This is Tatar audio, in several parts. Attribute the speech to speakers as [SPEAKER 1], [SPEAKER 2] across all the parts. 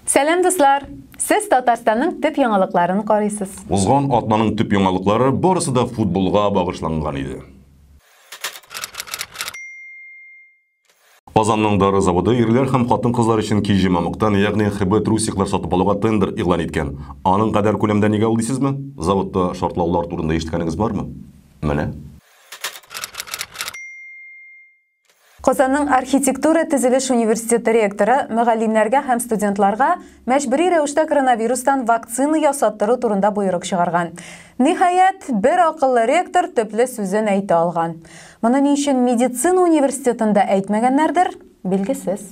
[SPEAKER 1] Сәлем дуслар! Сез Татарстанның төп яңалыкларын карыйсыз.
[SPEAKER 2] Узган атнаның төп яңалыклары барысы да футболга багышланган иде. Казанның дары заводы ирләр һәм хатын-кызлар өчен киҗи мамыктан, ягъни ХБ трусиклар сатып алуга тендер игълан иткән. Аның кадәр күләмдә нигә ул дисезме? Заводта шартлаулар турында ишеткәнегез бармы? Менә.
[SPEAKER 1] Казанның архитектура төзелеш университеты ректоры мөгаллимнәргә һәм студентларга мәҗбүри рәвештә коронавирустан вакцина ясаттыру турында буйрык чыгарган. Ниһаять, бер акыллы ректор төпле сүзен әйтә алган. Моны ни өчен медицина университетында әйтмәгәннәрдер, билгесез.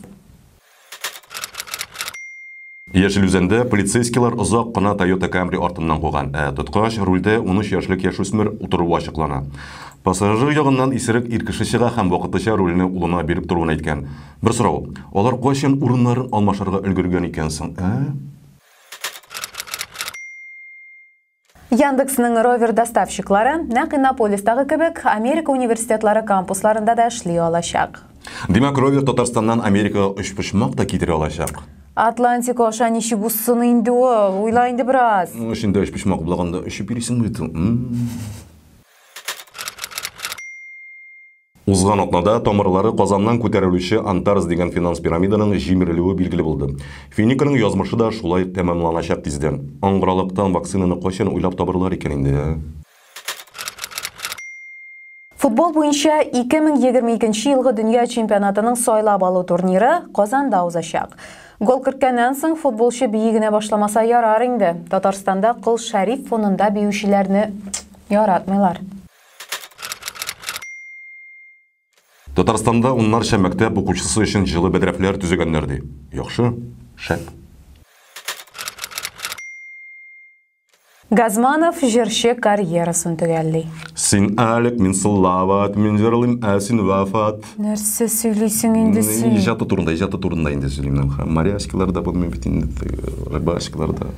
[SPEAKER 2] Яшел үзәндә полицейскийлар озак кына Toyota Camry артыннан куган. Тоткач рульдә 13 яшьлек яшүсмер утыруы ачыклана. Пассажир ягыннан исерек ир кеше чыга һәм вакытлыча рульне улына биреп торуын әйткән. Бер сорау: алар кайчан урыннарын алмашырга өлгергән икәнсең,
[SPEAKER 1] Яндексның ровер доставщиклары нәкъ Иннополистагы кебек Америка университетлары кампусларында да эшли алачак.
[SPEAKER 2] Димәк, ровер Татарстаннан Америкага өчпочмак та китерә алачак.
[SPEAKER 1] Атлантика аша ничек узсын инде ул? Уйла инде бераз.
[SPEAKER 2] Шунда өчпочмак булаганда өчеп бирисең бит. Узган атнада тамырлары Казаннан күтәрелүче Антарс дигән финанс пирамиданың җимерелүе билгеле булды. Финиканың язмышы да шулай тәмамланачак тиздән. Аңгыралыктан вакцинаны кайчан уйлап табырлар икән инде?
[SPEAKER 1] Футбол буенча 2022 елгы дөнья чемпионатының сайлап алу турниры Казанда узачак. Гол керткәннән соң футболчы биегенә башламаса ярар инде. Татарстанда Кыл Шәриф фонында биючеләрне яратмыйлар.
[SPEAKER 2] Татарстанда уннарча мәктәп укучысы өчен җылы бәдрәфләр төзегәннәр ди. Яхшы, шәп.
[SPEAKER 1] Газманов җырчы карьерасын төгәлли.
[SPEAKER 2] Син әлек, мин сыллават, мин җырлыйм, син вафат.
[SPEAKER 1] Нәрсә сөйлисең инде син?
[SPEAKER 2] Иҗаты турында инде сөйлим. Марияшкалар да булмый бит инде, рыбашкалар да.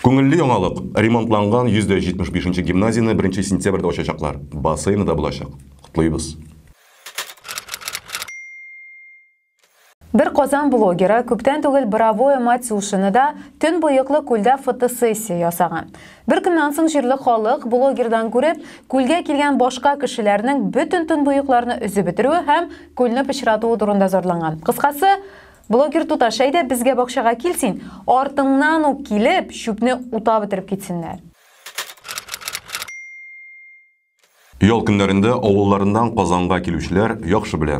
[SPEAKER 2] Күңелле яңалык. Ремонтланган 175-нче гимназияны 1 сентябрьдә ачачаклар. Бассейны да булачак. Котлыйбыз.
[SPEAKER 1] Бер Казан блогеры күптән түгел Бравоя Матюшинада төн буйыклы күлдә фотосессия ясаган. Бер көннән соң җирле халык блогердан күреп, күлгә килгән башка кешеләрнең бөтен төн буйыкларны өзеп бетерүе һәм күлне пычратуы турында зарланган. Кыскасы, блогер туташ әйдә безгә бакчага килсин, артыңнан ук килеп, шүпне ута бетереп китсеннәр.
[SPEAKER 2] Ял көннәрендә авылларыннан Казанга килүчеләр яхшы белә.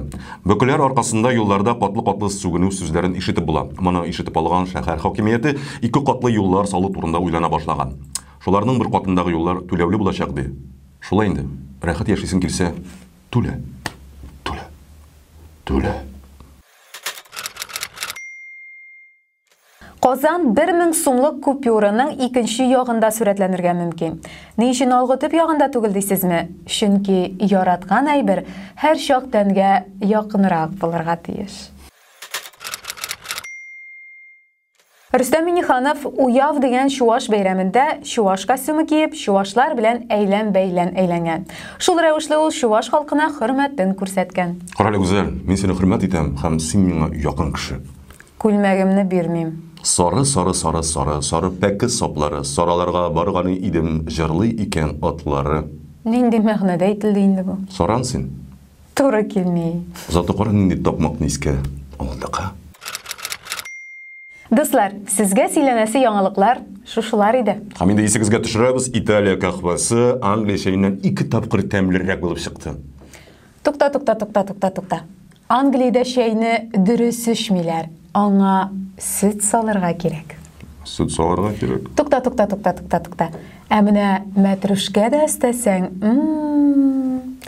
[SPEAKER 2] Бөкеләр аркасында юлларда катлы-катлы сүгенү сүзләрен ишетеп була. Моны ишетеп алган шәһәр хакимияте 2 катлы юллар салу турында уйлана башлаган. Шуларның бер катындагы юллар түләүле булачак ди. Шулай инде. Рәхәт яшисең килсә, түлә.
[SPEAKER 1] Казан 1000 сумлык купюраның икенче ягында сурәтләнергә мөмкин. Ни өчен алгы төп ягында түгел дисезме? Чөнки яраткан әйбер һәр чак тәнгә якынрак булырга тиеш. Рөстәм Миңнеханов Уяв дигән чуаш бәйрәмендә чуаш костюмы киеп, чуашлар белән әйлән-бәйлән әйләнгән. Шул рәвешле ул чуаш халкына хөрмәтен күрсәткән.
[SPEAKER 2] Карале гүзәл, мин сине хөрмәт итәм һәм син миңа якын кеше.
[SPEAKER 1] Күлмәгемне бирмим.
[SPEAKER 2] Сары пәке саплары, сараларга барганы идем, җырлый икән атлары.
[SPEAKER 1] Нинди мәгънәдә әйтелде инде бу?
[SPEAKER 2] Саран син.
[SPEAKER 1] Туры килми.
[SPEAKER 2] Заты кара нинди тапмак нискә алдыка.
[SPEAKER 1] Дуслар, сезгә сөйләнәсе яңалыклар шушылар иде.
[SPEAKER 2] Һәм инде исегезгә төшерәбез, Италия кахвасы Англия чәеннән 2 тапкыр тәмлерәк булып чыкты.
[SPEAKER 1] Тукта. Англиядә чәйне дөрес эчмиләр. Аңа сөт салырга кирәк.
[SPEAKER 2] Сөт салырга кирәк.
[SPEAKER 1] Тукта. Ә менә мәтрүшкә дә өстәсәң,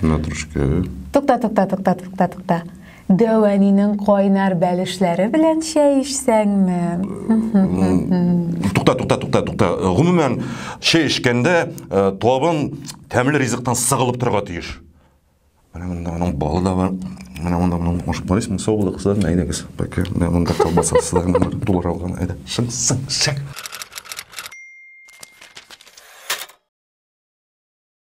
[SPEAKER 2] Мәтрүшкә.
[SPEAKER 1] Тукта. Дәвәнинең кайнар бәлешләре белән чәй эчсәңме?
[SPEAKER 2] Тукта. Гомумән, чәй эчкәндә табын тәмле ризыктан сыгылып торырга тиеш. Менә балы да бар. Менә монда ашып барыйсың, саулык кызлар, әйдәгез. Бәкә, монда колбаса сызлар, булыр алган, әйдә. Шың.